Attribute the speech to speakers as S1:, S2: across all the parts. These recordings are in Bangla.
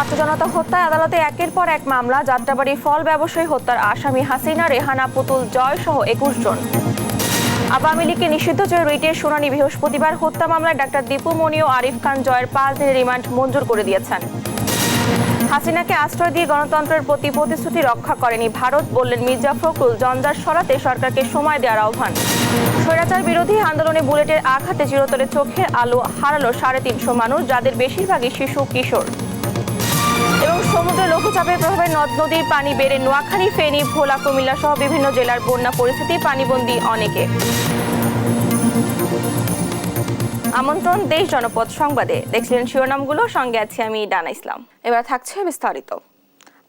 S1: ছাত্র জনতা হত্যায় আদালতে একের পর এক মামলা। যাত্রাবাড়ী ফল ব্যবসায়ী হত্যার আসামি হাসিনা, রেহানা, পুতুল, জয় সহ ২১ জন। আওয়ামী লীগকে নিষিদ্ধ চেয়ে রিটের শুনানি বৃহস্পতিবার। হত্যা মামলায় ডাক্তার দীপু মনি ও আরিফ খান জয়ের ৫ দিনের রিমান্ড মঞ্জুর করে দিয়েছেন। হাসিনাকে আশ্রয় দিয়ে গণতন্ত্রের প্রতি প্রতিশ্রুতি রক্ষা করেনি ভারত, বললেন মির্জা ফখরুল। জঞ্জাট সরাতে সরকারকে সময় দেওয়ার আহ্বান। স্বৈরাচার বিরোধী আন্দোলনে বুলেটের আঘাতে চিরতরে চোখের আলো হারালো ৩৫০ মানুষ, যাদের বেশিরভাগই শিশু কিশোর। এবং সমুদ্র লঘুচাপের প্রভাবে নদ নদীর পানি বেড়ে নোয়াখালী, ফেনী, ভোলা, কুমিল্লা সহ বিভিন্ন জেলার বন্যা পরিস্থিতি, পানিবন্দী অনেকে। আমন্ত্রণ দেশ জনপদ সংবাদে। দেখছিলেন শিরোনামগুলো, সঙ্গে আছি আমি ডানা ইসলাম। এবার থাকছে বিস্তারিত।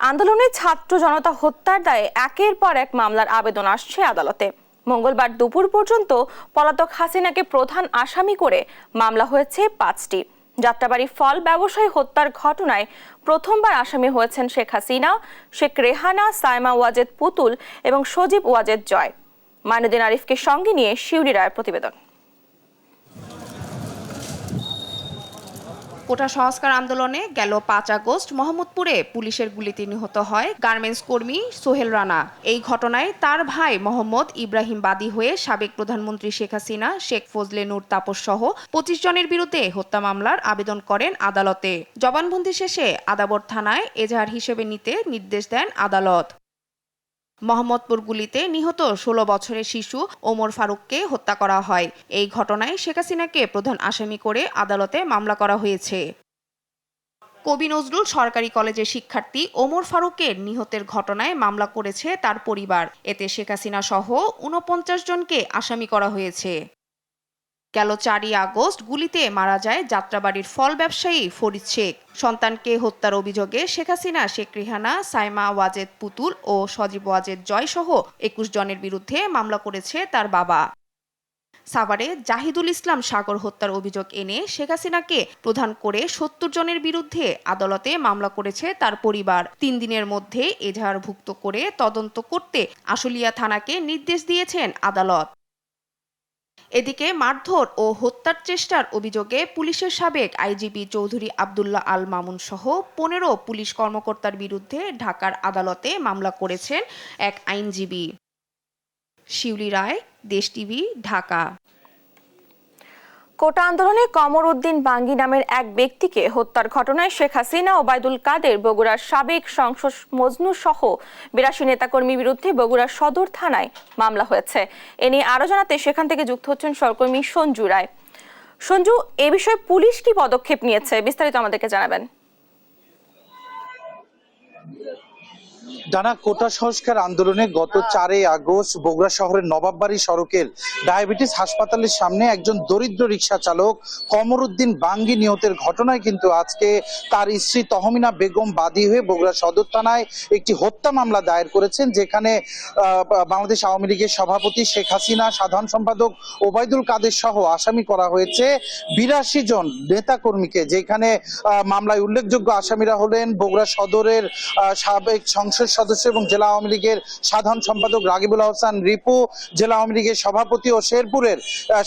S1: আন্দোলনে ছাত্র জনতা হত্যার দায়ে একের পর এক মামলার আবেদন আসছে আদালতে। মঙ্গলবার দুপুর পর্যন্ত পলাতক হাসিনাকে প্রধান আসামি করে মামলা হয়েছে ৫টি। যাত্রাবাড়ী ফল ব্যবসায়ী হত্যার ঘটনায় প্রথমবার আসামি হয়েছেন শেখ হাসিনা, শেখ রেহানা, সাইমা ওয়াজেদ পুতুল এবং সজীব ওয়াজেদ জয়। মাইনুদ্দিন আরিফকে সঙ্গে নিয়ে শিউলি রায়ের প্রতিবেদন।
S2: কোটা সংস্কার আন্দোলনে গেল ৫ আগস্ট মোহাম্মদপুরে পুলিশের গুলিতে নিহত হয় গার্মেন্টস কর্মী সোহেল রানা। এই ঘটনায় তার ভাই মোহাম্মদ ইব্রাহিম বাদী হয়ে সাবেক প্রধানমন্ত্রী শেখ হাসিনা, শেখ ফজলে নূর তাপস সহ ২৫ জনের বিরুদ্ধে হত্যা মামলার আবেদন করেন আদালতে। জবানবন্দি শেষে আদাবর থানায় এজাহার হিসেবে নিতে নির্দেশ দেন আদালত। মোহাম্মদপুর গুলিতে নিহত ১৬ বছরের শিশু ওমর ফারুককে হত্যা করা হয়। এই ঘটনায় শেখ হাসিনাকে প্রধান আসামি করে আদালতে মামলা করা হয়েছে। কবি নজরুল সরকারি কলেজের শিক্ষার্থী ওমর ফারুকের নিহতের ঘটনায় মামলা করেছে তার পরিবার। এতে শেখ হাসিনা সহ ৪৯ জনকে আসামি করা হয়েছে। গেল ৪ই আগস্ট গুলিতে মারা যায় যাত্রাবাড়ির ফল ব্যবসায়ী ফরিদ শেখ। সন্তানকে হত্যার অভিযোগে শেখ হাসিনা, শেখ রেহানা, সাইমা ওয়াজেদ পুতুল ও সজীব ওয়াজেদ জয় সহ ২১ জনের বিরুদ্ধে মামলা করেছে তার বাবা। সাভারে জাহিদুল ইসলাম সাগর হত্যার অভিযোগ এনে শেখ হাসিনাকে প্রধান করে ৭০ জনের বিরুদ্ধে আদালতে মামলা করেছে তার পরিবার। ৩ দিনের মধ্যে এজাহারভুক্ত করে তদন্ত করতে আশুলিয়া থানাকে নির্দেশ দিয়েছেন আদালত। এদিকে মারধর ও হত্যার চেষ্টার অভিযোগে পুলিশের সাবেক আইজিপি চৌধুরী আব্দুল্লাহ আল মামুন সহ ১৫ পুলিশ কর্মকর্তার বিরুদ্ধে ঢাকার আদালতে মামলা করেছেন এক আইনজীবী। শিউলি রায়, দেশ টিভি, ঢাকা।
S1: কোটা আন্দোলনে কমর উদ্দিন বাঙ্গি নামের এক ব্যক্তিকে হত্যার ঘটনায় শেখ হাসিনা, ওবায়দুল কাদের, বগুড়ার সাবেক সংসদ মজনু সহ ৮২ নেতাকর্মীর বিরুদ্ধে বগুড়া সদর থানায় মামলা হয়েছে। এ নিয়ে আরো জানাতে সেখান থেকে যুক্ত হচ্ছেন সহকর্মী সঞ্জু রায়। সঞ্জু, এ বিষয়ে পুলিশ কি পদক্ষেপ নিয়েছে, বিস্তারিত আমাদেরকে জানাবেন।
S3: ডানা, কোটা সংস্কার আন্দোলনে গত ৪ই আগস্ট বগুড়া শহরের নবাববাড়ি সড়কের ডায়াবেটিস হাসপাতালের সামনে একজন দরিদ্র রিক্সা চালক কমর উদ্দিন বাঙ্গি নিহতের ঘটনায় কিন্তু আজকে তার স্ত্রী তহমিনা বেগম বাদী হয়ে বগুড়া সদর থানায় একটি হত্যা মামলা দায়ের করেছেন, যেখানে বাংলাদেশ আওয়ামী লীগের সভাপতি শেখ হাসিনা, সাধারণ সম্পাদক ওবায়দুল কাদের সহ আসামি করা হয়েছে ৮২ জন নেতাকর্মীকে। যেখানে মামলায় উল্লেখযোগ্য আসামিরা হলেন বগুড়া সদরের সাবেক সংসদ সদস্য এবং জেলা আওয়ামী লীগের সাধারণ সম্পাদক রাগিবুল আহসান রিপু, জেলা আওয়ামী লীগের সভাপতি ও শেরপুরের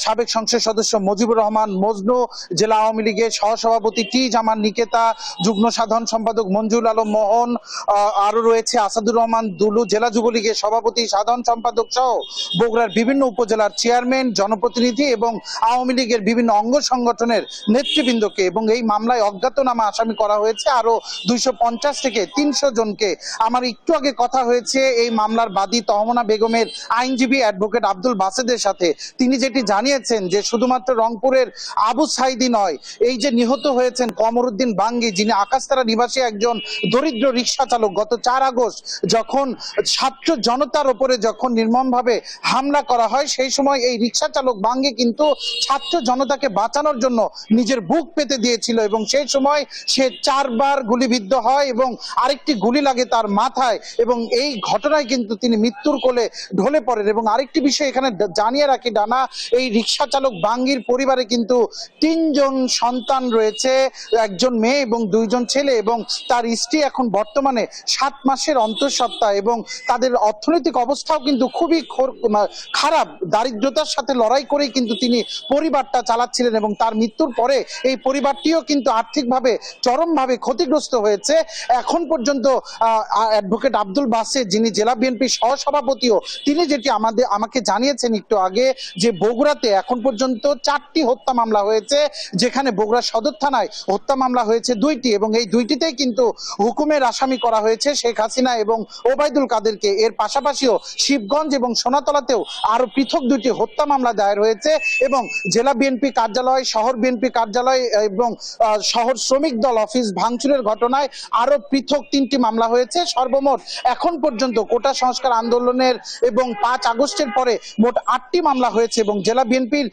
S3: সাবেক সংসদ সদস্য মুজিবুর রহমান মজনু, জেলা আওয়ামী লীগের সহসভাপতি টি জামান নিকেতা, যুগ্ম সাধারণ সম্পাদক মঞ্জুল আলম মোহন, আরো রয়েছে আসাদুর রহমান দুলু, জেলা যুবলীগের সভাপতি, সাধারণ সম্পাদক সহ বগুড়ার বিভিন্ন উপজেলার চেয়ারম্যান, জনপ্রতিনিধি এবং আওয়ামী লীগের বিভিন্ন অঙ্গ সংগঠনের নেতৃবৃন্দকে। এবং এই মামলায় অজ্ঞাতনামা আসামি করা হয়েছে আরো ২৫০ থেকে ৩০০ জনকে। আমার একটু আগে কথা হয়েছে এই মামলার বাদী তহমিনা বেগমের আইনজীবী অ্যাডভোকেট আব্দুল বাসেদের সাথে। তিনি যেটি জানিয়েছেন যে শুধুমাত্র রংপুরের আবু সাইদি নয়, এই যে নিহত হয়েছেন কমর উদ্দিন বাঙ্গি, যিনি আকাশতারা নিবাসী একজন দরিদ্র রিক্সা চালক, গত ৪ আগস্ট যখন ছাত্র জনতার উপরে যখন নির্মমভাবে হামলা করা হয়, সেই সময় এই রিক্সা চালক বাঙ্গি কিন্তু ছাত্র জনতাকে বাঁচানোর জন্য নিজের বুক পেতে দিয়েছিল এবং সেই সময় সে ৪ বার গুলিবিদ্ধ হয় এবং আরেকটি গুলি লাগে তার মাথায়। অবস্থায় এবং এই ঘটনায় কিন্তু তিনি মৃত্যুর কোলে ঢলে পড়েন। এবং আরেকটি বিষয় এখানে জানিয়ে রাখি ডানা, এই রিক্সা চালক বাঙ্গির পরিবারে কিন্তু 3 জন সন্তান রয়েছে, একজন মেয়ে এবং 2 জন ছেলে, এবং তার স্ত্রী এখন বর্তমানে 7 মাসের অন্তঃসত্ত্বা এবং তাদের অর্থনৈতিক অবস্থাও কিন্তু খুবই খারাপ। দারিদ্রতার সাথে লড়াই করেই কিন্তু তিনি পরিবারটা চালাচ্ছিলেন এবং তার মৃত্যুর পরে এই পরিবারটিও কিন্তু আর্থিকভাবে চরমভাবে ক্ষতিগ্রস্ত হয়েছে। এখন পর্যন্ত অ্যাডভোকেট আব্দুল বাসের, যিনি জেলা বিএনপি সহসভাপতিও, তিনি যেটি আমাকে জানিয়েছেন একটু আগে, যে বগুড়াতে এখন পর্যন্ত 4টি হত্যা মামলা হয়েছে, যেখানে বগুড়া সদর থানায় হত্যা মামলা হয়েছে 2টি এবং এই 2টিতেই কিন্তু হুকুমের আসামি করা হয়েছে শেখ হাসিনা এবং ওবায়দুল কাদেরকে। এর পাশাপাশিও শিবগঞ্জ এবং সোনাতলাতেও আরো পৃথক 2টি হত্যা মামলা দায়ের হয়েছে এবং জেলা বিএনপি কার্যালয়, শহর বিএনপি কার্যালয় এবং শহর শ্রমিক দল অফিস ভাঙচুরের ঘটনায় আরো পৃথক 3টি মামলা হয়েছে। সর্বমোট এখন পর্যন্ত কোটা সংস্কার আন্দোলনের এবং 5 আগস্টের পরে মোট 8টি মামলা হয়েছে এবং জেলা বিএনপির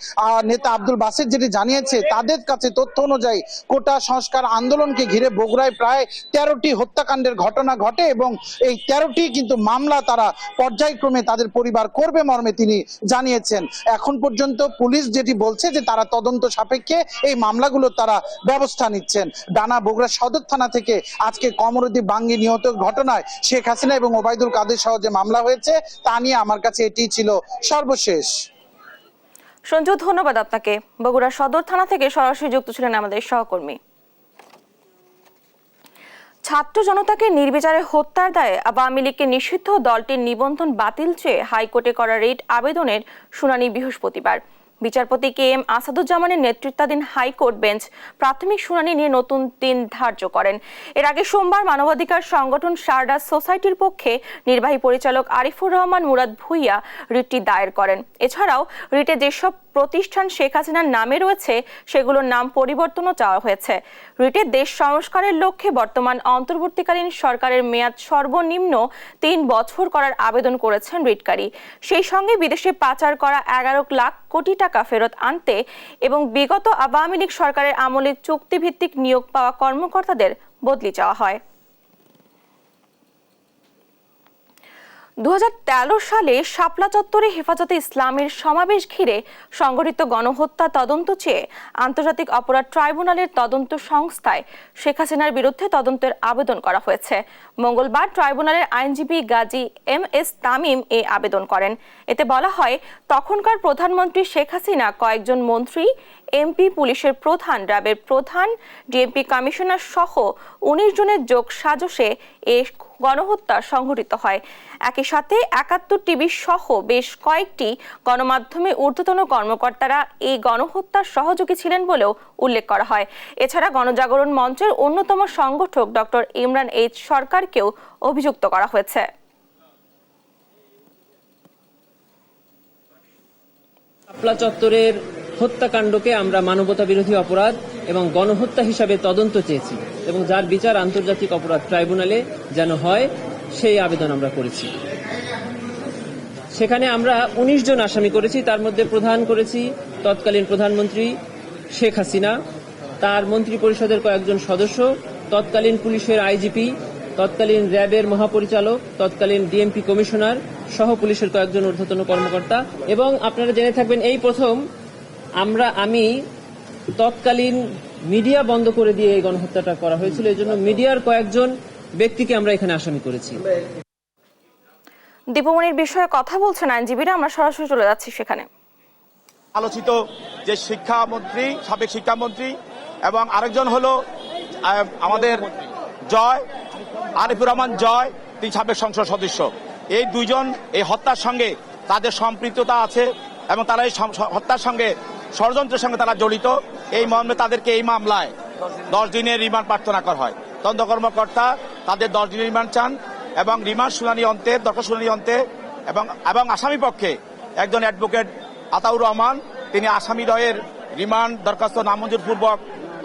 S3: নেতা আব্দুল বাসের যেটি জানিয়েছে, তাদের কাছে তথ্য অনুযায়ী কোটা সংস্কার আন্দোলনকে ঘিরে বগুড়ায় প্রায় 13টি হত্যাকাণ্ডের ঘটনা ঘটে এবং এই 13টি কিন্তু মামলা তারা পর্যায়ক্রমে তাদের পরিবার করবে মর্মে তিনি জানিয়েছেন। এখন পর্যন্ত পুলিশ যেটি বলছে যে তারা তদন্ত সাপেক্ষে এই মামলাগুলো তারা ব্যবস্থা নিচ্ছেন। ডানা বগুড়া সদর থানা থেকে আজকে কমরুদ্দিন বাঙ্গি নিহত ঘটনায় শেখ হাসিনা এবং ওবায়দুল কাদের সহ যে মামলা হয়েছে তা নিয়ে আমার কাছে এটি ছিল সর্বশেষ।
S1: সঞ্জু, ধন্যবাদ আপনাকে। বগুড়া সদর থানা থেকে সরাসরি যুক্ত ছিলেন আমাদের সহকর্মী। ছাত্র জনতাকে নির্বিচারে হত্যার দায়ে আওয়ামী লীগকে নিষিদ্ধ দলটির নিবন্ধন বাতিল চেয়ে হাইকোর্টে করা রিট আবেদনের শুনানি বৃহস্পতিবার। বিচারপতি KM আসাদুজ্জামানের নেতৃত্বাধীন হাইকোর্ট বেঞ্চ প্রাথমিক শুনানি নিয়ে নতুন দিন ধার্য করেন। এর আগে সোমবার মানবাধিকার সংগঠন শারদাস সোসাইটির পক্ষে নির্বাহী পরিচালক আরিফুর রহমান মুরাদ ভুইয়া রিটটি দায়ের করেন। এছাড়াও রিটে যেসব প্রতিষ্ঠান শেখ হাসিনার নামে রয়েছে সেগুলোর নাম পরিবর্তনও চাওয়া হয়েছে। রিটে দেশ সংস্কারের লক্ষ্যে বর্তমান অন্তর্বর্তীকালীন সরকারের মেয়াদ সর্বনিম্ন 3 বছর করার আবেদন করেছেন রিটকারী। সেই সঙ্গে বিদেশে পাচার করা 11 লাখ কোটি টাকা ফেরত আনতে এবং বিগত আওয়ামী লীগ সরকারের আমলে চুক্তিভিত্তিক নিয়োগ পাওয়া কর্মকর্তাদের বদলি চাওয়া হয়। 2013 সালে শাপলা চত্বরে হেফাজতে ইসলামের সমাবেশ ঘিরে সংঘটিত গণহত্যা তদন্ত চেয়ে আন্তর্জাতিক অপরাধ ট্রাইব্যুনালের তদন্ত সংস্থায় শেখ হাসিনার বিরুদ্ধে তদন্তের আবেদন করা হয়েছে। মঙ্গলবার ট্রাইব্যুনালের আইনজীবী গাজী MS তামিম এই আবেদন করেন। এতে বলা হয়, তখনকার প্রধানমন্ত্রী শেখ হাসিনা, কয়েকজন মন্ত্রী, MP, পুলিশের প্রধান, র্যাবের প্রধান, DMP কমিশনার সহ 19 জনের যোগ সাজসে এ গণহত্যা সংঘটিত হয়। একই সাথে 71 টিভি সহ বেশ কয়েকটি গণমাধ্যমে ঊর্ধ্বতন কর্মকর্তারা এই গণহত্যার সহযোগী ছিলেন বলেও উল্লেখ করা হয়। এছাড়া গণজাগরণ মঞ্চের অন্যতম সংগঠক ডক্টর ইমরান H সরকারকেও অভিযুক্ত করা হয়েছে।
S4: শাপলা চত্বরের হত্যাকাণ্ডকে আমরা মানবতা বিরোধী অপরাধ এবং গণহত্যা হিসাবে তদন্ত চেয়েছি এবং যার বিচার আন্তর্জাতিক অপরাধ ট্রাইব্যুনালে যেন হয় সেই আবেদন আমরা করেছি। সেখানে আমরা 19 জন আসামি করেছি। তার মধ্যে প্রধান করেছি তৎকালীন প্রধানমন্ত্রী শেখ হাসিনা, তার মন্ত্রী পরিষদের কয়েকজন সদস্য, তৎকালীন পুলিশের IGP, তৎকালীন র্যাবের মহাপরিচালক, তৎকালীন DMP কমিশনার সহ পুলিশের কয়েকজন ঊর্ধ্বতন কর্মকর্তা। এবং আপনারা জেনে থাকবেন, এই প্রথম আমি তৎকালীন মিডিয়া বন্ধ করে দিয়ে এই গণহত্যাটা করা হয়েছিল। এই জন্য মিডিয়ার কয়েকজন ব্যক্তিকে আমরা এখানে আসামি করেছি।
S1: দীপমণির বিষয়ে কথা বলছেন আইনজীবীরা, আমরা সরাসরি চলে যাচ্ছি সেখানে।
S5: আলোচিত যে শিক্ষামন্ত্রী, সাবেক শিক্ষামন্ত্রী এবং আরেকজন হলো আমাদের আরিফুর রহমান জয়, তিনি সাবেক সংসদ সদস্য। এই 2 জন এই হত্যার সঙ্গে তাদের সম্পৃক্ততা আছে এবং তারা এই হত্যার সঙ্গে ষড়যন্ত্রের সঙ্গে তারা জড়িত। এই মর্মে তাদেরকে এই মামলায় 10 দিনের রিমান্ড প্রার্থনা করা হয়। তদন্ত কর্মকর্তা তাদের 10 দিনের রিমান্ড চান এবং রিমান্ড শুনানি অন্তে, দরখাস্ত শুনানি অন্তে এবং আসামি পক্ষে একজন অ্যাডভোকেট আতাউর রহমান, তিনি আসামি দ্বয়ের রিমান্ড দরখাস্ত নামঞ্জুর পূর্বক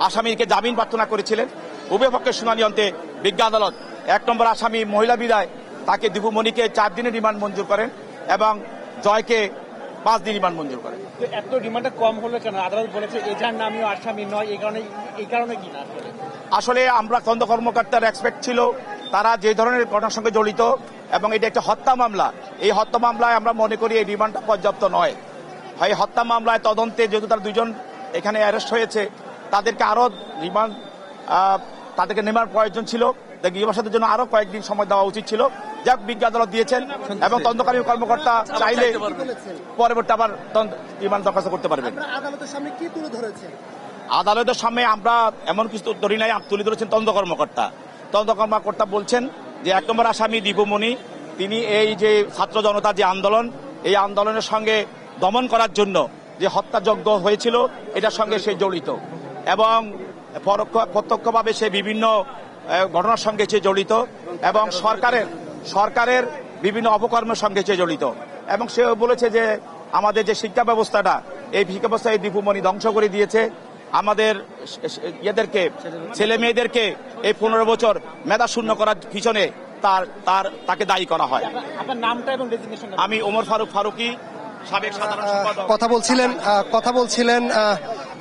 S5: আসামিকে জামিন প্রার্থনা করেছিলেন। উভয় পক্ষের শুনানি অন্তে বিজ্ঞ আদালত 1 নম্বর আসামি মহিলা বিদায় তাকে দীপুমণিকে 4 দিনের রিমান্ড মঞ্জুর করেন এবং জয়কে 5 দিন রিমান্ড মঞ্জুর করেন।
S6: এত রিমান্ডটা কম হলো কেন? আদালত বলেছে এজার নামীয় আসামি নয়, এই কারণে কি না?
S5: আসলে আমরা তদন্ত কর্মকর্তার এক্সপেক্ট ছিল তারা যে ধরনের ঘটনার সঙ্গে জড়িত এবং এটা একটা হত্যা মামলা, এই হত্যা মামলায় আমরা মনে করি এই রিমান্ডটা পর্যাপ্ত নয়। এই হত্যা মামলায় তদন্তে যেহেতু তারা দুজন এখানে অ্যারেস্ট হয়েছে, তাদেরকে আরো রিমান্ড তাদেরকে নেওয়ার প্রয়োজন ছিল। গৃহবসাদের জন্য আরো কয়েকদিন সময় দেওয়া উচিত ছিল। যাক, বিজ্ঞ আদালত দিয়েছেন এবং তদন্তকারী কর্মকর্তা চাইলে পরবর্তী আবার রিমান্ড দরখাস্ত করতে পারবেন।
S6: আদালতের সামনে কি তুলে ধরেছেন?
S5: আদালতের সামনে আমরা এমন কিছু ধরি নাই, তুলে ধরেছেন তদন্ত কর্মকর্তা বলছেন যে 1 নম্বর আসামি দীপুমণি, তিনি এই যে ছাত্র জনতার যে আন্দোলন, এই আন্দোলনের সঙ্গে দমন করার জন্য যে হত্যাযজ্ঞ হয়েছিল এটার সঙ্গে সে জড়িত এবং প্রত্যক্ষভাবে সে বিভিন্ন ঘটনার সঙ্গে সে জড়িত এবং সরকারের বিভিন্ন অপকর্মের সঙ্গে সে জড়িত এবং সে বলেছে যে আমাদের যে শিক্ষা ব্যবস্থাটা, এই শিক্ষা ব্যবস্থা এই দীপুমণি ধ্বংস করে দিয়েছে। আমাদের ছেলে মেয়েদেরকে এই 15 বছর মেধা শূন্য করার পিছনে তাকে দায়ী করা হয়।
S6: আপনার নামটা এবং ডেজিগনেশন?
S5: আমি ওমর ফারুকী, সাবেক সাধারণ সম্পাদক।
S7: কথা বলছিলেন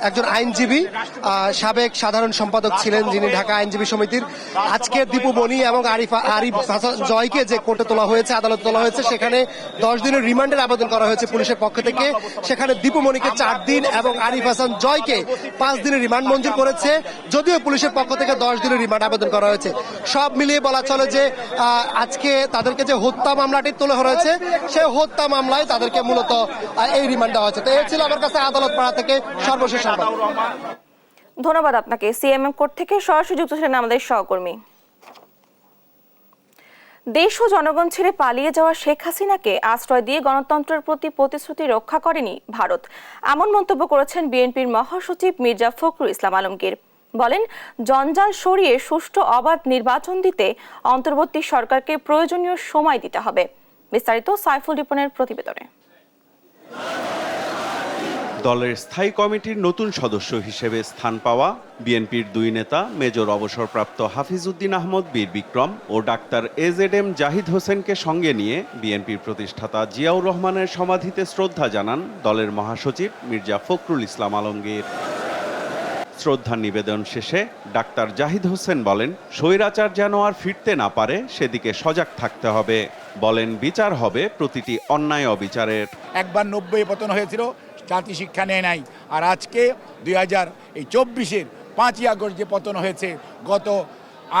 S7: একজন আইনজীবী, সাবেক সাধারণ সম্পাদক ছিলেন যিনি ঢাকা আইনজীবী সমিতির। আজকে দীপুমণি এবং আরিফ হাসান জয়কে যে কোর্টে তোলা হয়েছে, আদালতে তোলা হয়েছে, সেখানে 10 দিনের রিমান্ডের আবেদন করা হয়েছে পুলিশের পক্ষ থেকে। সেখানে দীপুমণিকে 4 দিন এবং আরিফ হাসান জয়কে 5 দিনের রিমান্ড মঞ্জুর করেছে, যদিও পুলিশের পক্ষ থেকে 10 দিনের রিমান্ড আবেদন করা হয়েছে। সব মিলিয়ে বলা চলে যে আজকে তাদেরকে যে হত্যা মামলাটি তোলা হয়েছে, সেই হত্যা মামলায় তাদেরকে মূলত এই রিমান্ড দেওয়া হয়েছে। তো এই ছিল আমার কাছে আদালত পাড়া থেকে সর্বশেষ।
S1: ধন্যবাদ আপনাকে। সিএমএম কোর্ট থেকে সরাসরি যুক্ত ছিলেন আমাদের সহকর্মী। দেশ ও জনগণ ছেড়ে পালিয়ে যাওয়া শেখ হাসিনাকে আশ্রয় দিয়ে গণতন্ত্রের প্রতি প্রতিশ্রুতি রক্ষা করেনি ভারত, এমন মন্তব্য করেছেন বিএনপির মহাসচিব মির্জা ফখরুল ইসলাম আলমগীর। বলেন, জঞ্জাল সরিয়ে সুষ্ঠু অবাধ নির্বাচন দিতে অন্তর্বর্তী সরকারকে প্রয়োজনীয় সময় দিতে হবে। বিস্তারিত সাইফুল রিপনের প্রতিবেদনে।
S8: দলের স্থায়ী কমিটির নতুন সদস্য হিসেবে স্থান পাওয়া বিএনপির 2 নেতা মেজর অবসরপ্রাপ্ত হাফিজউদ্দিন আহমদ বীর বিক্রম ও ডাক্তার AZM জাহিদ হোসেনকে সঙ্গে নিয়ে বিএনপির প্রতিষ্ঠাতা জিয়াউর রহমানের সমাধিতে শ্রদ্ধা জানান দলের মহাসচিব মির্জা ফখরুল ইসলাম আলমগীর। শ্রদ্ধা নিবেদন শেষে ডাক্তার জাহিদ হোসেন বলেন, স্বৈরাচার যেন আর ফিরতে না পারে সেদিকে সজাগ থাকতে হবে। বলেন, বিচার হবে প্রতিটি অন্যায় অবিচারের।
S9: একবার 90 পতন হয়েছিল, জাতি শিক্ষা নেয় নাই। আর আজকে 2024-এর 5ই আগস্ট যে পতন হয়েছে, গত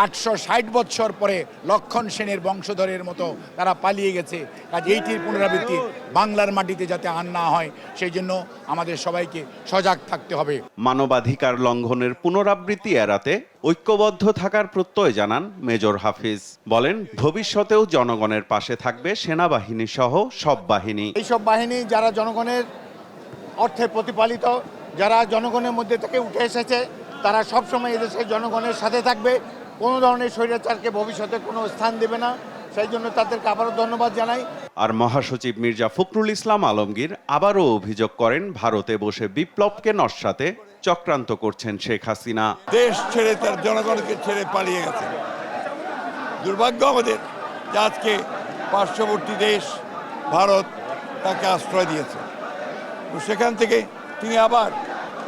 S9: 860 বৎসর পরে লক্ষণ সেনের বংশধরের মতো তারা পালিয়ে গেছে। কাজ এইটির পুনরাবৃত্তি বাংলার মাটিতে যাতে আর না হয়, সেই জন্য আমাদের সবাইকে সজাগ থাকতে হবে।
S8: মানবাধিকার লঙ্ঘনের পুনরাবৃত্তি এড়াতে ঐক্যবদ্ধ থাকার প্রত্যয় জানান মেজর হাফিজ। বলেন, ভবিষ্যতেও জনগণের পাশে থাকবে সেনাবাহিনী সহ সব বাহিনী।
S9: এইসব বাহিনী যারা জনগণের অর্থে প্রতিপালিত, যারা জনগণের মধ্যে থেকে উঠে এসেছে, তারা সবসময় এদেশের জনগণের সাথে থাকবে, কোনো ধরনের স্বৈরাচারকে ভবিষ্যতে কোনো স্থান দেবে না। সেই জন্য তাদেরকে আবারও ধন্যবাদ জানাই।
S8: আর মহাসচিব মির্জা ফখরুল ইসলাম আলমগীর আবারও অভিযোগ করেন, ভারতে বসে বিপ্লবকে নস্যাতে চক্রান্ত করছেন শেখ হাসিনা।
S10: দেশ ছেড়ে তার জনগণকে ছেড়ে পালিয়ে গেছে। দুর্ভাগ্য আমাদের যে আজকে পার্শ্ববর্তী দেশ ভারত তাকে আশ্রয় দিয়েছে। সেখান থেকে তিনি আবার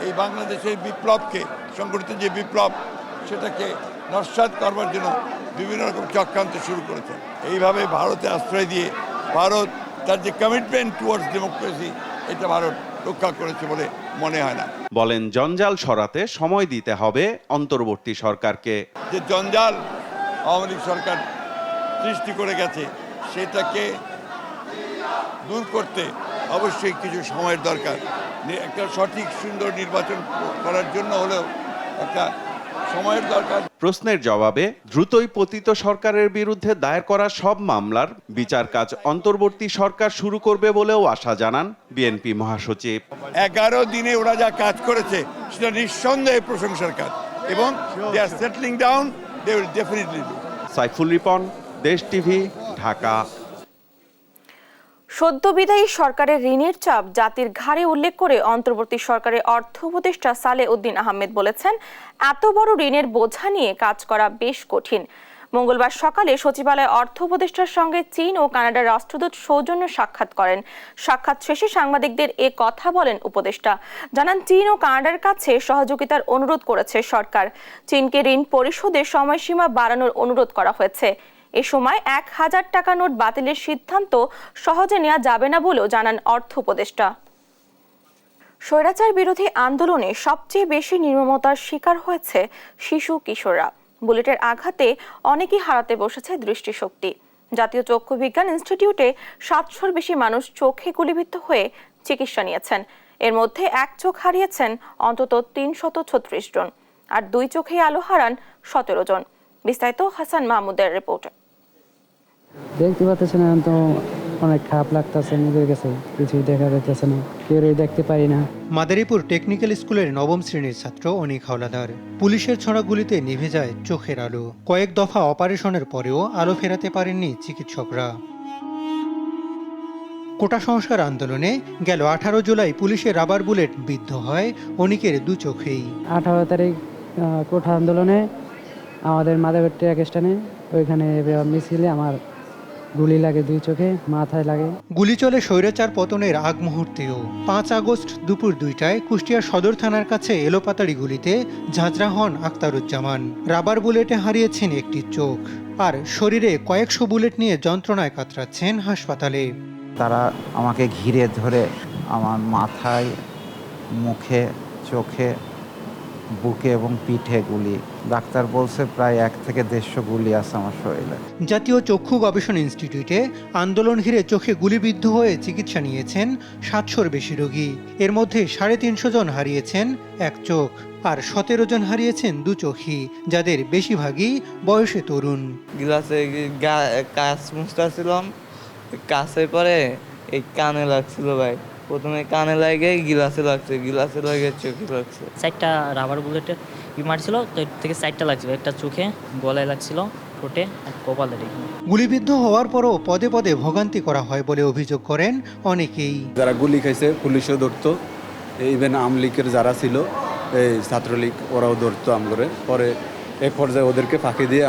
S10: এই বাংলাদেশের বিপ্লবকে, সংগঠিত যে বিপ্লব, সেটাকে নস্যাৎ করবার জন্য বিভিন্ন রকম চক্রান্ত শুরু করেছে। এইভাবে ভারতে আশ্রয় দিয়ে ভারত তার যে কমিটমেন্ট টুয়ার্ডস ডেমোক্রেসি, এটা ভারত রক্ষা করেছে বলে মনে হয় না।
S8: বলেন, জঞ্জাল সরাতে সময় দিতে হবে অন্তর্বর্তী সরকারকে।
S10: যে জঞ্জাল আওয়ামী লীগ সরকার সৃষ্টি করে গেছে, সেটাকে দূর করতে অবশ্যই কিছু সময়ের দরকার। একটা সঠিক সুন্দর নির্বাচন করার জন্য হলেও একটা সময়ের দরকার।
S8: প্রশ্নের জবাবে দ্রুতই পতিত সরকারের বিরুদ্ধে দায়ের করা সব মামলার বিচার কাজ অন্তর্বর্তী সরকার শুরু করবে বলেও আশা জানান বিএনপি মহাসচিব।
S10: 11 দিনে ওরা যা কাজ করেছে সেটা নিঃসন্দেহে প্রশংসার কাজ, এবং they are settling down, they will definitely do.
S8: Saiful Ripon, Desh TV, Dhaka.
S1: সদ্য বিদায়ী সরকারের ঋণের চাপ জাতির ঘাড়ে উল্লেখ করে অন্তর্বর্তী সরকারের অর্থ উপদেষ্টা সালেহ উদ্দিন আহমেদ বলেছেন, এত বড় ঋণের বোঝা নিয়ে কাজ করা বেশ কঠিন। মঙ্গলবার সকালে সচিবালয়ে অর্থ উপদেষ্টার সঙ্গে চীন ও কানাডার রাষ্ট্রদূত সৌজন্য সাক্ষাৎ করেন। সাক্ষাৎ শেষে সাংবাদিকদের এ কথা বলেন উপদেষ্টা। জানান, চীন ও কানাডার কাছে সহযোগিতার অনুরোধ করেছে সরকার। চীনকে ঋণ পরিশোধের সময়সীমা বাড়ানোর অনুরোধ করা হয়েছে। এ সময় 1000 টাকা নোট বাতিলের সিদ্ধান্ত সহজে নেওয়া যাবে না বলেও জানান অর্থ উপদেষ্টা। স্বৈরাচার বিরোধী আন্দোলনে সবচেয়ে বেশি নির্মমতার শিকার হয়েছে শিশু কিশোররা। বুলেটের আঘাতে অনেকেই হারাতে বসেছে দৃষ্টিশক্তি। জাতীয় চক্ষু বিজ্ঞান ইনস্টিটিউটে 700-র বেশি মানুষ চোখে গুলিবিদ্ধ হয়ে চিকিৎসা নিয়েছেন। এর মধ্যে এক চোখ হারিয়েছেন অন্তত 336 জন, আর 2 চোখেই আলো হারান 17 জন। বিস্তারিত হাসান মাহমুদের রিপোর্টে।
S11: দেখতে পাচ্ছেন না, তো অনেক খারাপ লাগতেছে, নিজের কাছে কিছু দেখা যাচ্ছে না, কেউ দেখতে পারি না।
S12: মাদারীপুর টেকনিক্যাল স্কুলের 9ম শ্রেণীর ছাত্র অনিক হাওলাদার। পুলিশের ছোড়া গুলিতে নিভে যায় চোখের আলো। কয়েক দফা অপারেশনের পরেও আলো ফেরাতে পারেননি চিকিৎসকরা। কোটা সংস্কার আন্দোলনে গেল 18 জুলাই পুলিশের রাবার বুলেট বিদ্ধ হয় অনিকের 2 চোখেই।
S11: 18 তারিখ কোটা আন্দোলনে আমাদের মাদারীপুর ট্রাক স্ট্যান্ডে ওইখানে মিছিলে আমার গুলি লাগে 2 চোখে, মাথায় লাগে।
S12: গুলি চলে স্বৈরাচার পতনের আগ মুহূর্তেও। 5 আগস্ট দুপুর 2টায় কুষ্টিয়া সদর থানার কাছে এলোপাতাড়ি গুলিতে ঝাঁঝরা হন আক্তারুজ্জামান। রাবার বুলেটে হারিয়েছেন একটি চোখ, আর শরীরে কয়েকশো বুলেট নিয়ে যন্ত্রণায় কাতরাচ্ছেন হাসপাতালে।
S13: তারা আমাকে ঘিরে ধরে আমার মাথায়, মুখে, চোখে, বুকে এবং পিঠে গুলি। ডাক্তার বলছে প্রায় 1 থেকে 150 গুলি আছে আমার শরীরে।
S12: জাতীয় চক্ষু গবেষণা ইনস্টিটিউটে আন্দোলন ঘিরে চোখে গুলিবিদ্ধ হয়ে চিকিৎসা নিয়েছেন 700-র বেশি রোগী। এর মধ্যে 350 জন হারিয়েছেন 1 চোখ, আর 17 জন হারিয়েছেন 2 চোখই, যাদের বেশিরভাগই বয়সে তরুণ।
S14: গ্লাসে কাজ মুছতেছিলাম, কাছে পরে এই কানে লাগছিল ভাই। প্রথমে কানে লাগে, গিলাসে লাগছে, গিলাসে লাগে চোখে লাগছে।
S15: 4টা রাবার বুলেটে মারছিল, তো এর থেকে 4টা লাগছিল। একটা চোখে, গলায় লাগছিল, ঠোঁটে আর কপালে।
S12: গুলিবিদ্ধ হওয়ার পরও পদে পদে ভোগান্তি করা হয় বলে অভিযোগ করেন অনেকেই।
S16: যারা গুলি খাইছে পুলিশও ধরতো, ইভেন আওয়ামী লীগের যারা ছিল, এই ছাত্রলীগ, ওরাও ধরতো আমগরে। পরে এক পর্যায়ে ওদেরকে ফাঁকি দিয়ে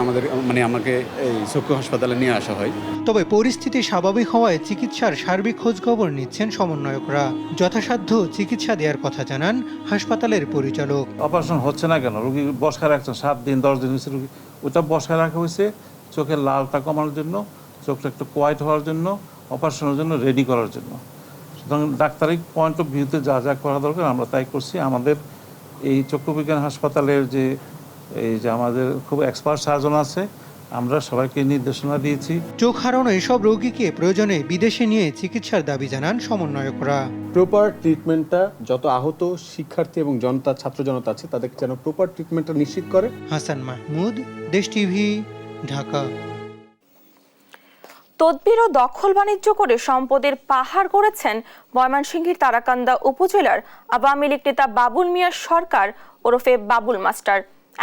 S16: আমাকে এই চক্ষু হাসপাতালে নিয়ে আসা হয়।
S12: তবে পরিস্থিতি স্বাভাবিক হওয়ায় চিকিৎসার সার্বিক খোঁজখবর নিচ্ছেন সমন্বয়করা। যথাসাধ্য চিকিৎসা দেওয়ার কথা জানান হাসপাতালের পরিচালক।
S17: অপারেশন হচ্ছে না কেন? রোগী বসায় রাখছেন 7 দিন 10 দিন হয়েছে, রোগী ওটা বসায় রাখা হয়েছে চোখের লালটা কমানোর জন্য, চোখটা একটু কোয়াইট হওয়ার জন্য, অপারেশনের জন্য রেডি করার জন্য। সুতরাং ডাক্তারি পয়েন্ট অফ ভিউতে যা যা করা দরকার আমরা তাই করছি। আমাদের এই চক্ষু বিজ্ঞান হাসপাতালের যে আমাদের খুব এক্সপার্ট সার্জন আছে, আমরা সবাইকে নির্দেশনা দিয়েছি।
S12: চোখ হারানো এসব রোগীকে প্রয়োজনে বিদেশে নিয়ে চিকিৎসার দাবি জানান সমন্বয়করা।
S18: প্রপার ট্রিটমেন্টটা যত আহত শিক্ষার্থী এবং ছাত্র জনতা আছে তাদেরকে যেন প্রপার ট্রিটমেন্টটা নিশ্চিত করে।
S12: হাসান মাহমুদ, দেশ টিভি, ঢাকা।
S1: তদবির ও দখল বাণিজ্য করে সম্পদের পাহাড় গড়েছেন ময়মনসিংহের তারাকান্দা উপজেলার আওয়ামী লীগ নেতা বাবুল মিয়া সরকার ওরফে বাবুল মাস্টার।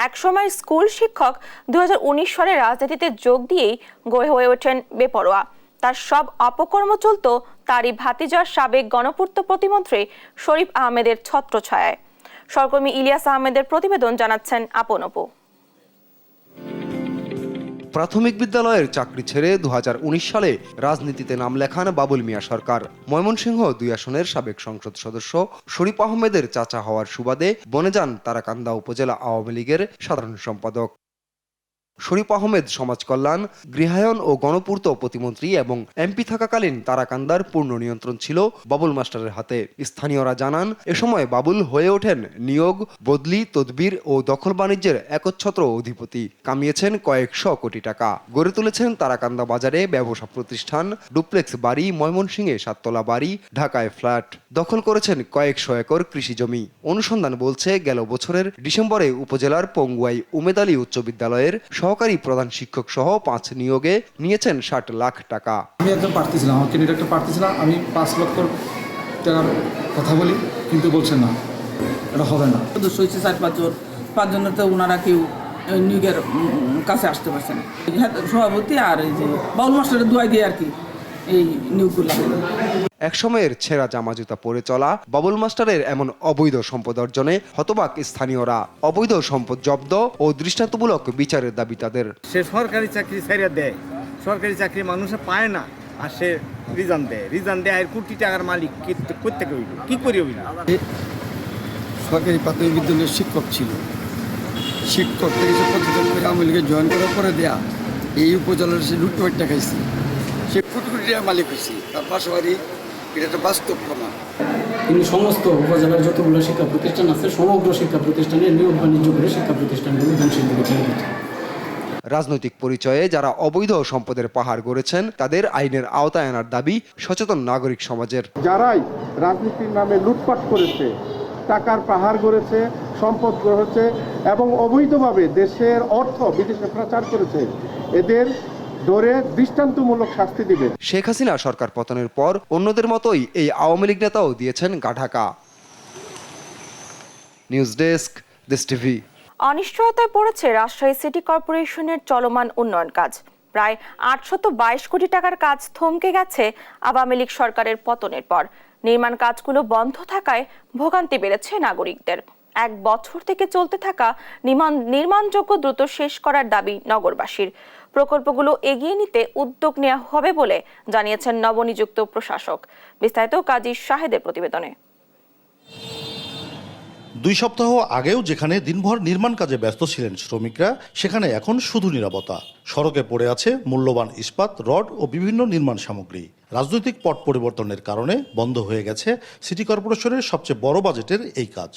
S1: একসময় স্কুল শিক্ষক 2019 সালে রাজনীতিতে যোগ দিয়েই গড়ে হয়ে ওঠেন বেপরোয়া। তার সব অপকর্ম চলত তারই ভাতিজা সাবেক গণপূর্ত প্রতিমন্ত্রী শরীফ আহমেদের ছত্রছায়ায়। সহকর্মী ইলিয়াস আহমেদের প্রতিবেদন, জানাচ্ছেন আপন অপু।
S19: প্রাথমিক বিদ্যালয়ের চাকরি ছেড়ে 2019 সালে রাজনীতিতে নাম লেখান বাবুল মিয়া সরকার। ময়মনসিংহ 2 আসনের সাবেক সংসদ সদস্য শরীফ আহমেদের চাচা হওয়ার সুবাদে বনে যান তারাকান্দা উপজেলা আওয়ামী লীগের সাধারণ সম্পাদক। শরীফ আহমেদ সমাজ কল্যাণ, গৃহায়ন ও গণপূর্ত প্রতিমন্ত্রী এবং এমপি থাকাকালীন তারাকান্দার পূর্ণ নিয়ন্ত্রণ ছিল বাবুল মাস্টারের হাতে। স্থানীয়রা জানান, এ সময় বাবুল হয়ে ওঠেন নিয়োগ, বদলি, তদবির ও দখল বাণিজ্যের একচ্ছত্র অধিপতি। কামিয়েছেন কয়েকশো কোটি টাকা। গড়ে তুলেছেন তারাকান্দা বাজারে ব্যবসা প্রতিষ্ঠান, ডুপ্লেক্স বাড়ি, ময়মনসিংহে 7 তলা বাড়ি, ঢাকায় ফ্ল্যাট। দখল করেছেন কয়েকশো একর কৃষি জমি। অনুসন্ধান বলছে, গেল বছরের ডিসেম্বরে উপজেলার পঙ্গুয়াই উমেদ আলী উচ্চ বিদ্যালয়ের সহকারী প্রধান শিক্ষক সহ 5 নিয়োগে নিয়েছেন 60 লাখ টাকা।
S20: আমি একজন প্রার্থী ছিলাম, আমার ক্যান্ডিডেট একটা প্রার্থী ছিলাম, আমি 5 লক্ষ টাকার কথা বলি, কিন্তু বলছেন না, এটা হবে না।
S21: 4-5 জন, 5 জনের তো ওনারা কেউ নিয়োগের কাছে আসতে পারছেন। সভাপতি আর এই যে বাউল মাস্টারের দোয়াই দিয়ে আর কি এই নিয়োগগুলো।
S19: একসময়ের ছেঁড়া জামা জুতা পরে চলা বাবুল মাস্টারের এমন অবৈধ সম্পদ অর্জনে হতবাক স্থানীয়রা। অবৈধ সম্পদ জব্দ ও দৃষ্টান্তমূলক বিচারের দাবি তাদের।
S2: সে সরকারি চাকরি ছেড়ে দেয়, সরকারি চাকরি মানুষে পায় না, আর সে রিজার্ন দেয় আর কোটি টাকার মালিক করতে হইল, কি করি হইল।
S22: সরকারি প্রাথমিক বিদ্যালয়ের শিক্ষক ছিল, শিক্ষক থেকে সে প্রতিষ্ঠান করে আওয়ামী লীগে জয়েন করার পরে দেয়া এই উপজেলার সে লুটপাট টাকাইছে, সে কোটি কোটি টাকার মালিক হয়েছে, তার পাশাপাশি এটা একটা বাস্তব প্রমাণ।
S23: কিন্তু সমস্ত উপজেলার যতগুলো শিক্ষা প্রতিষ্ঠান আছে সমগ্র শিক্ষা প্রতিষ্ঠানের নিয়োগ বাণিজ্য করে শিক্ষা প্রতিষ্ঠানগুলো ধ্বংসের দিকে ছেড়ে দিচ্ছে।
S19: রাজনৈতিক পরিচয়ে যারা অবৈধ সম্পদের পাহাড় গড়েছেন তাদের আইনের আওতায় আনার দাবি সচেতন নাগরিক সমাজের।
S24: যারাই রাজনীতির নামে লুটপাট করেছে, টাকার পাহাড় গড়েছে, সম্পদ গড়েছে এবং অবৈধভাবে দেশের অর্থ বিদেশে পাচার করেছে, এদের ধরে দৃষ্টান্তমূলক শাস্তি দিবে।
S19: শেখ হাসিনা সরকার পতনের পর অন্যদের মতোই এই আওয়ামী লীগ নেতাও দিয়েছেন গাঢাকা। নিউজ ডেস্ক, দেশ টিভি।
S1: অনিশ্চয়তায় পড়েছে রাজশাহী সিটি কর্পোরেশনের চলমান উন্নয়ন কাজ। প্রায় 822 কোটি টাকার কাজ থমকে গেছে আওয়ামী লীগ সরকারের পতনের পর। নির্মাণ কাজগুলো বন্ধ থাকায় ভোগান্তি বেড়েছে নাগরিকদের। 1 বছর থেকে চলতে থাকা নির্মাণযোগ্য দ্রুত শেষ করার দাবি নগরবাসীর। প্রকল্পগুলো এগিয়ে নিতে উদ্যোগ নেওয়া হবে বলে জানিয়েছেন নবনিযুক্ত প্রশাসক। বিস্তারিত কাজী শাহেদের প্রতিবেদনে।
S25: 2 সপ্তাহ আগেও যেখানে দিনভর নির্মাণ কাজে ব্যস্ত ছিলেন শ্রমিকরা, সেখানে এখন শুধু নীরবতা। সড়কে পড়ে আছে মূল্যবান ইস্পাত, রড ও বিভিন্ন নির্মাণ সামগ্রী। রাজনৈতিক পট পরিবর্তনের কারণে বন্ধ হয়ে গেছে সিটি কর্পোরেশনের সবচেয়ে বড় বাজেটের এই কাজ।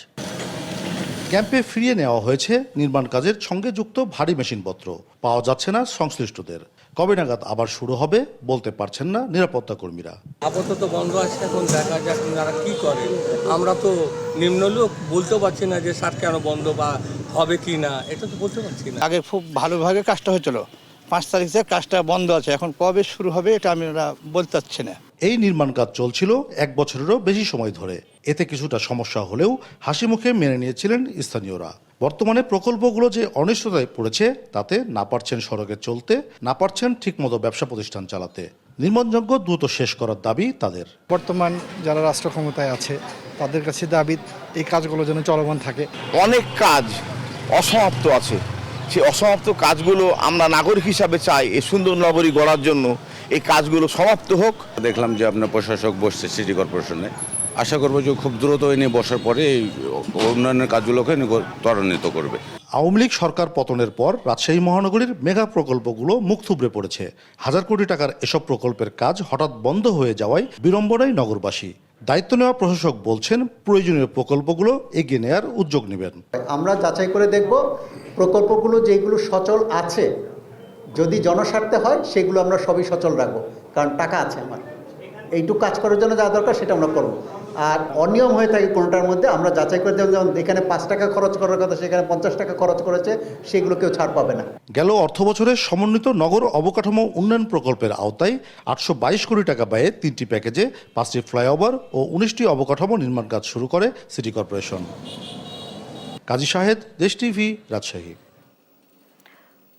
S25: ক্যাম্পে ফিরিয়ে নেওয়া হয়েছে নির্মাণ কাজের সঙ্গে যুক্ত ভারী মেশিনপত্র। পাওয়া যাচ্ছে না সংশ্লিষ্টদের। কবে নাগাদ আবার শুরু হবে বলতে পারছেন না নিরাপত্তা কর্মীরা।
S26: আপাতত বন্ধ আছে, এখন দেখা যাক তারা কি করে। আমরা তো নিম্ন লোক, বলতেও পারছি না যে স্যার কেন বন্ধ বা হবে কি না, এটা তো বলতে পারছি না।
S27: আগে খুব ভালোভাবে কাজটা হয়েছিল, 5 তারিখে কাজটা বন্ধ আছে, এখন কবে শুরু হবে এটা আমরা বলতে পারছি না।
S25: এই নির্মাণ কাজ চলছিল 1 বছরেরও বেশি সময় ধরে। এতে কিছুটা সমস্যা হলেও হাসি মুখে মেনে নিয়েছিলেন স্থানীয়রা। বর্তমানে প্রকল্পগুলো যে অনিশ্চয়তায় পড়েছে তাতে না পারছেন সড়কে চলতে, না পারছেন ঠিকমতো ব্যবসা প্রতিষ্ঠান চালাতে। নির্মাণযোগ্য দ্রুত শেষ করার দাবি তাদের।
S28: বর্তমান যারা রাষ্ট্র ক্ষমতায় আছে তাদের কাছে দাবি এই কাজগুলো যেন চলমান থাকে।
S29: অনেক কাজ অসমাপ্ত আছে, সেই অসমাপ্ত কাজগুলো আমরা নাগরিক হিসাবে চাই এই সুন্দর নগরী গড়ার জন্য এই কাজগুলো সমাপ্ত হোক।
S30: দেখলাম যে আপনার প্রশাসক বসছে সিটি কর্পোরেশনে, আশা করবো যে খুব দ্রুত এনে বসার পরে এই উন্নয়নের কাজগুলোকে ত্বরান্বিত করবে।
S25: আওয়ামী লীগ সরকার পতনের পর রাজশাহী মহানগরীর মেগা প্রকল্পগুলো মুখ থুবড়ে পড়েছে। হাজার কোটি টাকার এসব প্রকল্পের কাজ হঠাৎ বন্ধ হয়ে যাওয়ায় বিড়ম্বনায় নগরবাসী। দায়িত্ব নেওয়া প্রশাসক বলছেন প্রয়োজনীয় প্রকল্পগুলো এগিয়ে নেওয়ার উদ্যোগ নেবেন।
S31: আমরা যাচাই করে দেখব প্রকল্পগুলো যেগুলো সচল আছে, যদি জনস্বার্থে হয় সেগুলো আমরা সবই সচল রাখবো, কারণ টাকা আছে আমার। এইটুকু কাজ করার জন্য যা দরকার সেটা আমরা করবো। আর অনিয়ম হয়ে থাকে কোনোটার মধ্যে আমরা যাচাই করে দেব, যেমন এখানে 5 টাকা খরচ করার কথা সেখানে 50 টাকা খরচ করেছে, সেগুলো কেউ ছাড় পাবে না।
S25: গেল অর্থ বছরে সমন্বিত নগর অবকাঠামো উন্নয়ন প্রকল্পের আওতায় 822 কোটি টাকা ব্যয়ে 3টি প্যাকেজে 5টি ফ্লাইওভার ও 19টি অবকাঠামো নির্মাণ কাজ শুরু করে সিটি কর্পোরেশন। কাজী শাহেদ, দেশ টিভি, রাজশাহী।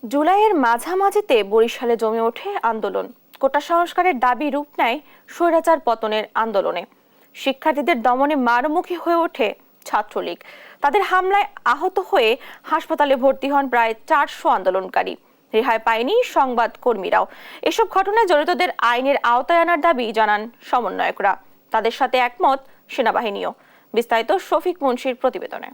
S1: জুলাইয়ের মাঝামাঝিতে বরিশালে জমে ওঠে আন্দোলন। কোটা সংস্কারের দাবি রূপ নেয় স্বৈরাচার পতনের আন্দোলনে। শিক্ষার্থীদের দমনে মারমুখী হয়ে ওঠে ছাত্রলীগ। তাদের হামলায় আহত হয়ে হাসপাতালে ভর্তি হন প্রায় 400 আন্দোলনকারী। রেহাই পায়নি সংবাদ কর্মীরাও। এসব ঘটনায় জড়িতদের আইনের আওতায় আনার দাবি জানান সমন্বয়করা। তাদের সাথে একমত সেনাবাহিনীও। বিস্তারিত শফিক মুন্সির প্রতিবেদনে।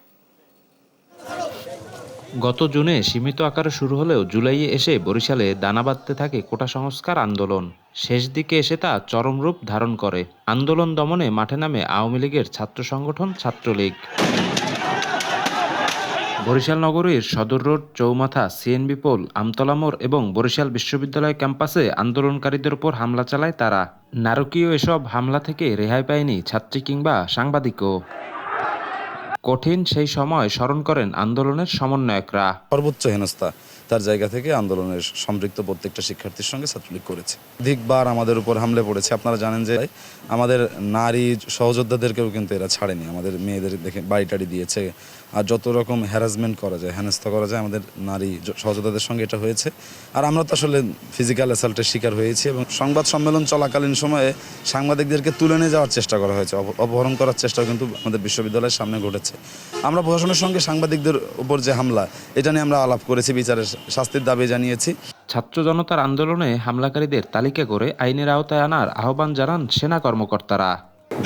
S32: গত জুনে সীমিত আকারে শুরু হলেও জুলাইয়ে এসে বরিশালে দানা বাঁধতে থাকে কোটা সংস্কার আন্দোলন। শেষ দিকে এসে তা চরম রূপ ধারণ করে। আন্দোলন দমনে মাঠে নামে আওয়ামী লীগের ছাত্র সংগঠন ছাত্রলীগ। বরিশাল নগরীর সদর রোড, চৌমাথা, সিএনবি পোল, আমতলা মোড় এবং বরিশাল বিশ্ববিদ্যালয় ক্যাম্পাসে আন্দোলনকারীদের উপর হামলা চালায় তারা। নারকীয় এসব হামলা থেকে রেহাই পায়নি ছাত্রী কিংবা সাংবাদিকও। কঠিন সেই সময় স্মরণ করেন আন্দোলনের সমন্বয়করা।
S33: সর্বোচ্চ হেনস্থা তার জায়গা থেকে আন্দোলনের সম্পৃক্ত প্রত্যেকটা শিক্ষার্থীর সঙ্গে ছাত্রলীগ করেছে। অধিকবার আমাদের উপর হামলে পড়েছে। আপনারা জানেন যে আমাদের নারী সহযোদ্ধাদেরকেও কিন্তু এরা ছাড়েনি। আমাদের মেয়েদের দেখে বাড়ি টাড়ি দিয়েছে, আর যত রকম হ্যারাসমেন্ট করা যায়, হেনস্থা করা যায় আমাদের নারী সহযোদ্ধাদের সঙ্গে এটা হয়েছে। আর আমরা তো আসলে ফিজিক্যাল অ্যাসাল্টের শিকার হয়েছি এবং সংবাদ সম্মেলন চলাকালীন সময়ে সাংবাদিকদেরকে তুলে নিয়ে যাওয়ার চেষ্টা করা হয়েছে, অপহরণ করার চেষ্টাও কিন্তু আমাদের বিশ্ববিদ্যালয়ের সামনে ঘটেছে। আমরা প্রশাসনের সঙ্গে সাংবাদিকদের উপর যে হামলা, এটা নিয়ে আমরা আলাপ করেছি, বিচারের শাস্তির দাবি জানিয়েছি।
S32: ছাত্র জনতার আন্দোলনে হামলাকারীদের তালিকা করে আইনের আওতায় আনার আহ্বান জানান সেনা কর্মকর্তারা।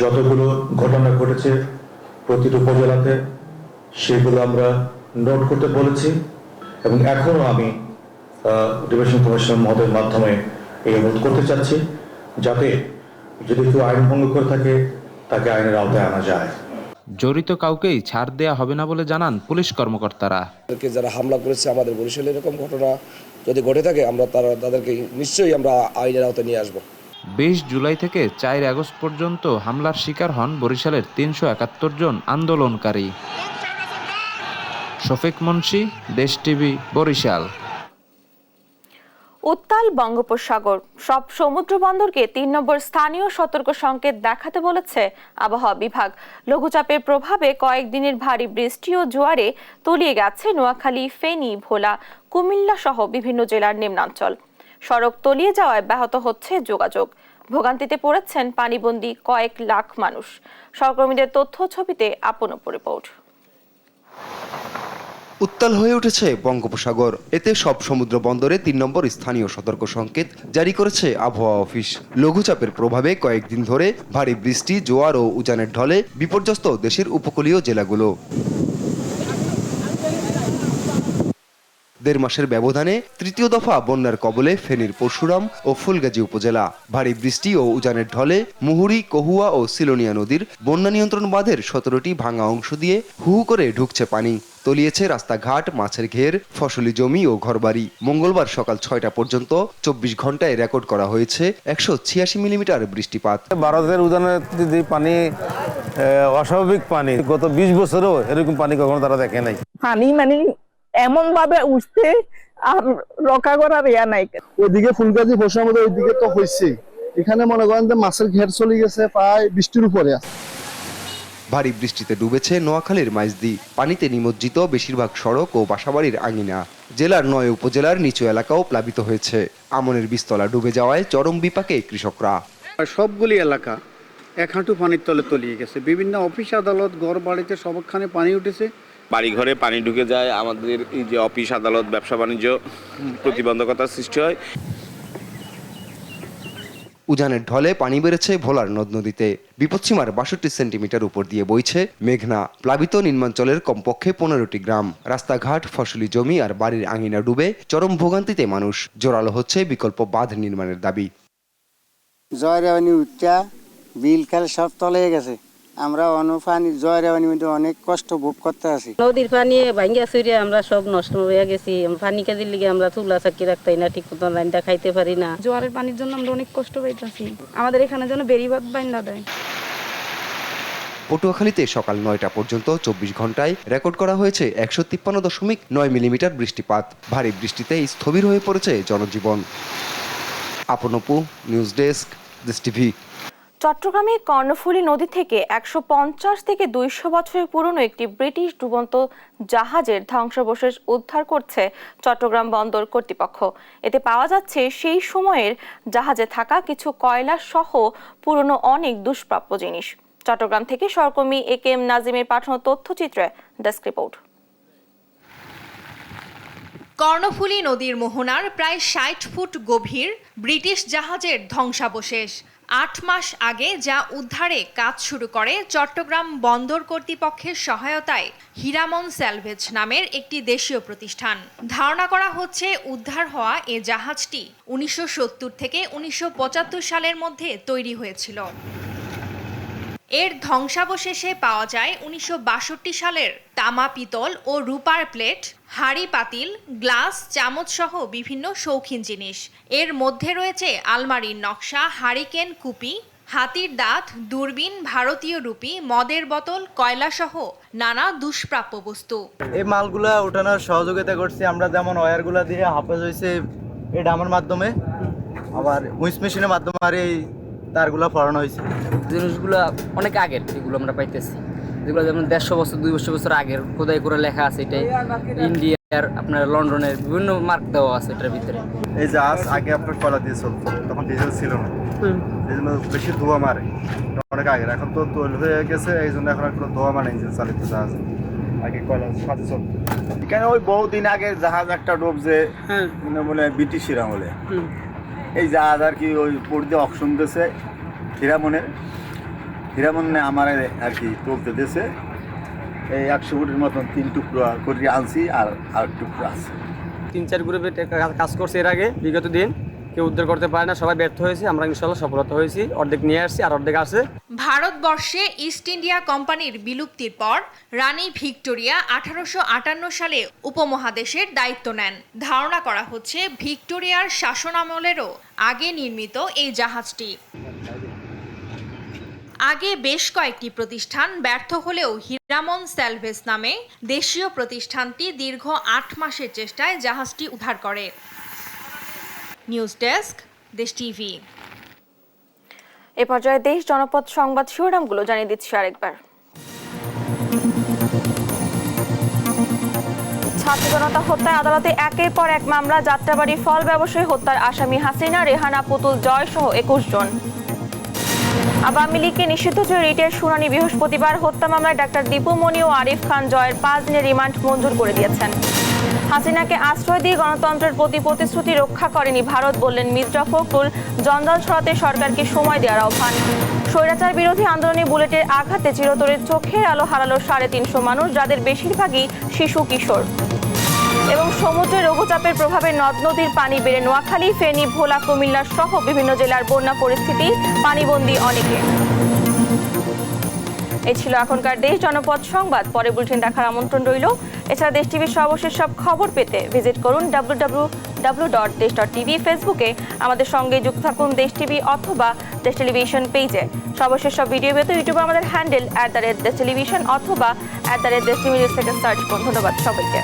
S3: যতগুলো ঘটনা ঘটেছে প্রতিটি উপজেলাতে সেগুলো আমরা নোট করতে বলেছি এবং এখনও আমি ডিভিশন কমিশনার মহোদয়ের মাধ্যমে এই অনুরোধ করতে চাচ্ছি যাতে যদি কেউ আইন ভঙ্গ করে থাকে তাকে আইনের আওতায় আনা যায়।
S32: জড়িত কাউকেই ছাড় দেয়া হবে না বলে জানান পুলিশ কর্মকর্তারা।
S4: যারা হামলা করেছে আমাদের বরিশালে এরকম ঘটনা যদি ঘটে থাকে আমরা তাদেরকে নিশ্চয়ই আমরা আইনের আওতায় নিয়ে আসবো।
S32: 20 জুলাই থেকে 4 আগস্ট পর্যন্ত হামলার শিকার হন বরিশালের 371 জন আন্দোলনকারী। শফিক মুন্সি, দেশ টিভি, বরিশাল।
S1: উত্তাল বঙ্গোপসাগর, সব সমুদ্র বন্দরকে 3 নম্বর স্থানীয় সতর্ক সংকেত দেখাতে বলেছে আবহাওয়া বিভাগ। লঘুচাপের প্রভাবে কয়েকদিনের ভারী বৃষ্টি ও জোয়ারে তলিয়ে গেছে নোয়াখালী, ফেনী, ভোলা, কুমিল্লা সহ বিভিন্ন জেলার নিম্নাঞ্চল। সড়ক তলিয়ে যাওয়ায় ব্যাহত হচ্ছে যোগাযোগ। ভোগান্তিতে পড়েছেন পানিবন্দী কয়েক লাখ মানুষ। সহকর্মীদের তথ্য ছবিতে আপন রিপোর্ট।
S19: উত্তাল হয়ে উঠেছে বঙ্গোপসাগর। এতে সব সমুদ্র বন্দরে 3 নম্বর স্থানীয় সতর্ক সংকেত জারি করেছে আবহাওয়া অফিস। লঘুচাপের প্রভাবে কয়েকদিন ধরে ভারী বৃষ্টি, জোয়ার ও উজানের ঢলে বিপর্যস্ত দেশের উপকূলীয় জেলাগুলো। 1.5 মাসের ব্যবধানে তৃতীয় দফা বন্যার কবলে ফেনীর পরশুরাম ও ফুলগাজী উপজেলা। ভারী বৃষ্টি ও উজানের ঢলে মুহুরী, কহুয়া ও সিলোনিয়া নদীর বন্যা নিয়ন্ত্রণ বাঁধের 17টি ভাঙা অংশ দিয়ে হু করে ঢুকছে পানি। তলিয়েছে রাস্তাঘাট, মাছের ঘের, ফসলি জমি ও ঘরবাড়ি। মঙ্গলবার সকাল 6টা পর্যন্ত 24 ঘন্টায় রেকর্ড করা হয়েছে 186 মিলিমিটার বৃষ্টিপাত।
S5: ভারতের উজানের পানি অস্বাভাবিক পানি, গত 20 বছরও এরকম পানি কখনো তারা দেখে নাই।
S6: পানি মানে এমন ভাবে উঠছে আর রক্ষা করার ইয়া নাই।
S28: ওইদিকে ফুলগাজী বসার মধ্যে ওইদিকে তো হয়েছে, এখানে মনে করেন যে মাছের ঘের চলে গেছে প্রায় 20টির উপরে।
S19: ভারী বৃষ্টিতে ডুবেছে নোয়াখালীর মাইজদি। পানিতে নিমজ্জিত বেশিরভাগ সড়ক ও বাসাবাড়ির আঙিনা। জেলার 9 উপজেলার নিচু এলাকাও প্লাবিত হয়েছে। আমনের বীজতলা ডুবে যাওয়ায় চরম বিপাকে কৃষকরা।
S27: সবগুলি এলাকা 1 হাঁটু পানির তলে তলিয়ে গেছে। বিভিন্ন অফিস আদালত, ঘর বাড়িতে সবখানে পানি উঠেছে।
S29: বাড়ি ঘরে পানি ঢুকে যায়, আমাদের এই যে অফিস আদালত, ব্যবসা বাণিজ্য প্রতিবন্ধকতার সৃষ্টি হয়।
S19: উজানের ঢলে পানি বেড়েছে ভোলার নদ নদীতে। বিপদসীমার 62 সেন্টিমিটার উপর দিয়ে বইছে মেঘনা। প্লাবিত নিম্নাঞ্চলের কমপক্ষে 15টি গ্রাম। রাস্তাঘাট, ফসলি জমি আর বাড়ির আঙিনা ডুবে চরম ভোগান্তিতে মানুষ। জোরালো হচ্ছে বিকল্প বাঁধ নির্মাণের দাবি।
S6: জয় রেবানি উচ্চা বিল খেল সব তলে গেছে। আমরা পানি জয় রেবানি মধ্যে অনেক কষ্ট ভোগ করতে আছি।
S7: নদীর পানি ভাঙ্গা চুরিয়ে আমরা সব নষ্ট হয়ে গেছি। পানি কাজের লিগে আমরা চুলা চাকি রাখতাই না, ঠিক মতো লাইনটা খাইতে পারি না।
S8: জোয়ারের পানির জন্য আমরা অনেক কষ্ট পাইতেছি। আমাদের এখানে যেন বেরিবাদ বাইন্দা দেয়।
S19: পটুয়াখালীতে সকাল 9টা পর্যন্ত 24 ঘন্টায় রেকর্ড করা হয়েছে 153.9 মিলিমিটার বৃষ্টিপাত। ভারী বৃষ্টিতে স্থবির হয়ে পড়েছে জনজীবন। আপনপু, নিউজ ডেস্ক, দেশ টিভি।
S1: চট্টগ্রামে কর্ণফুলী নদী থেকে 150 থেকে 200 বছরের পুরনো একটি ব্রিটিশ ডুবন্ত জাহাজের ধ্বংসাবশেষ উদ্ধার করছে চট্টগ্রাম বন্দর কর্তৃপক্ষ। এতে পাওয়া যাচ্ছে সেই সময়ের জাহাজে থাকা কিছু কয়লা সহ পুরনো অনেক দুষ্প্রাপ্য জিনিস। চট্টগ্রাম থেকে সহকর্মী একেএম নাজিমের পাঠানো তথ্যচিত্রে ডেস্ক রিপোর্ট।
S9: কর্ণফুলী নদীর মোহনার প্রায় 60 ফুট গভীর ব্রিটিশ জাহাজের ধ্বংসাবশেষ 8 মাস আগে যা উদ্ধারে কাজ শুরু করে চট্টগ্রাম বন্দর কর্তৃপক্ষের সহায়তায় হীরামন স্যালভেজ নামের একটি দেশীয় প্রতিষ্ঠান। ধারণা করা হচ্ছে উদ্ধার হওয়া এ জাহাজটি 1970 থেকে 1975 সালের মধ্যে তৈরি হয়েছিল। এর ধ্বংসাবশেষে পাওয়া যায় 1962 সালের তামা, পিতল ও রূপার প্লেট, হাঁড়ি পাতিল, গ্লাস, চামচ সহ বিভিন্ন শৌখিন জিনিস। এর মধ্যে রয়েছে আলমারির নকশা, হারিকেন, কুপি, হাতির দাঁত, দূরবীন, ভারতীয় রুপি, মদের বোতল, কয়লা সহ নানা দুষ্প্রাপ্য বস্তু।
S10: এই মালগুলা ওঠানোর সহযোগিতা করছি আমরা, যেমন ওয়্যারগুলা দিয়ে হাফেজ হয়েছে এই ডামের মাধ্যমে, আবার হুইস মেশিনের মাধ্যমে আর এই তারগুলা ফরানো হয়েছে।
S11: জিনিসগুলো অনেক আগের, এগুলো আমরা পাইতেছি
S2: যেগুলো যেমন 150 বছর 200 বছর আগের খোদাই করে লেখা আছে। এটাই ইন্ডিয়ার, আপনার লন্ডনের বিভিন্ন মার্ক দেওয়া আছে এটার ভিতরে।
S10: এই জাহাজ আগে আপনার কয়লা দিয়ে চলতো, তখন ডিজেল ছিল না, এই জন্য বেশি ধোঁয়া মারে অনেক আগের। এখন তো তৈল হয়ে গেছে, এই জন্য এখন কোনো ধোঁয়া মানে ইঞ্জিন চালিত জাহাজ, আগে কয়লা সাথে চলতো। এখানে ওই বহুদিন আগে জাহাজ একটা ডুবছে বলে ব্রিটিশের আমলে, এই জাহাজ আর কি ওই পর দিয়ে অকশন দিয়েছে হীরামনে আমার আর কি তুলতে দিয়েছে। এই 100 ফুটের মতন 3 টুকরা করে আনছি, আর টুকরা আছে।
S2: 3-4 গ্রুপে কাজ করছে এর আগে, বিগত দিন কেউ উদ্ধার করতে পারে না, সবাই ব্যর্থ হয়েছে। আমরা ইনশাল্লাহ সফলতা হয়েছি, অর্ধেক নিয়ে আসছি আর অর্ধেক আছে।
S9: ভারতবর্ষে ইস্ট ইন্ডিয়া কোম্পানির বিলুপ্তির পর রানী ভিক্টোরিয়া 1858 সালে উপমহাদেশের দায়িত্ব নেন। ধারণা করা হচ্ছে ভিক্টোরিয়ার শাসনামলেরও আগে নির্মিত এই জাহাজটি। আগে বেশ কয়েকটি প্রতিষ্ঠান ব্যর্থ হলেও হীরামন স্যালভেজ নামে দেশীয় প্রতিষ্ঠানটি দীর্ঘ 8 মাসের চেষ্টায় জাহাজটি উদ্ধার করে। নিউজ ডেস্ক, দেশ টিভি।
S1: এ পর্যায়ে দেশ জনপদ সংবাদ শিরোনামগুলো জানিয়ে দিচ্ছি আরেকবার। ছাত্র জনতা হত্যায় আদালতে একের পর এক মামলা। যাত্রাবাড়ি ফল ব্যবসায়ী হত্যার আসামি হাসিনা, রেহানা, পুতুল জয় সহ 21 জন। আওয়ামী লীগকে নিষিদ্ধ চেয়ে রিটের শুনানি বৃহস্পতিবার। হত্যা মামলায় ডাক্তার দীপু মনি ও আরিফ খান জয়ের 5 দিনের রিমান্ড মঞ্জুর করে দিয়েছেন। হাসিনাকে আশ্রয় দিয়ে গণতন্ত্রের প্রতি প্রতিশ্রুতি রক্ষা করেনি ভারত, বললেন মির্জা ফখরুল। জঞ্জাল ছড়াতে সরকারকে সময় দেওয়ার আহ্বান। স্বৈরাচার বিরোধী আন্দোলনে বুলেটের আঘাতে চিরতরে চোখের আলো হারালো 350 মানুষ, যাদের বেশিরভাগই শিশু কিশোর। এবং সমুদ্রে লঘুচাপের প্রভাবে নদ নদীর পানি বেড়ে নোয়াখালী, ফেনী, ভোলা, কুমিল্লা সহ বিভিন্ন জেলার বন্যা পরিস্থিতি, পানিবন্দী অনেকে। এই ছিল এখনকার দেশ জনপদ সংবাদ। পরে বুলেটিন দেখার আমন্ত্রণ রইল। এছাড়া দেশ টিভির সর্বশেষ সব খবর পেতে ভিজিট করুন www.desh.tv। ফেসবুকে আমাদের সঙ্গে যুক্ত থাকুন দেশ টিভি অথবা দেশ টেলিভিশন পেজে। সর্বশেষ সব ভিডিও পেতে ইউটিউবে আমাদের হ্যান্ডেল @দেশ টেলিভিশন অথবা @দেশ টিভি থেকে সার্চ করুন। ধন্যবাদ সবাইকে।